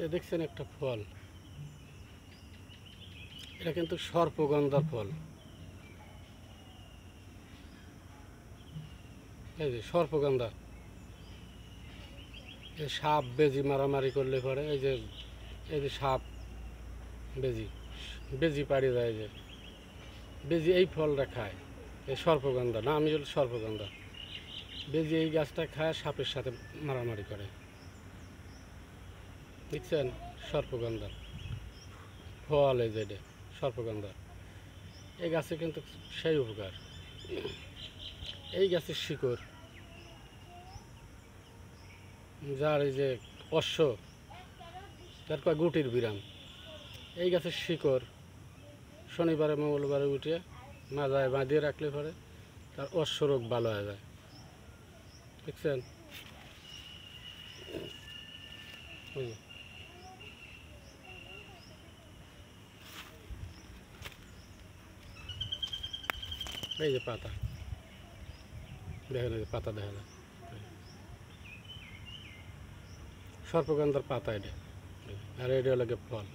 এ দেখছেন একটা ফল, এটা কিন্তু সর্পগন্ধার ফল। এই যে সর্পগন্ধা, এই সাপ বেজি মারামারি করলে পরে এই যে সাপ বেজি বেজি পাড়ি যায়, যে বেজি এই ফলটা খায়। এই সর্পগন্ধা না, আমি হল সর্পগন্ধা। বেজি এই গাছটা খায়, সাপের সাথে মারামারি করে। দেখছেন সর্পগন্ধা ফল, এই যে সর্পগন্ধা। এই গাছে কিন্তু সেই উপকার। এই গাছের শিকড়, যার এই যে অশ্ব, তার কয় গুটির বিরাম, এই গাছের শিকড় শনিবারে মঙ্গলবারে উঠে মাজায় বাঁধিয়ে রাখলে পরে তার অশ্ব রোগ ভালো হয়ে যায়। দেখছেন এই যে পাতা, দেখেন এই যে পাতা দেখা যায়, সর্পগন্ধার পাতা এটা, আর এটা লাগে ফল।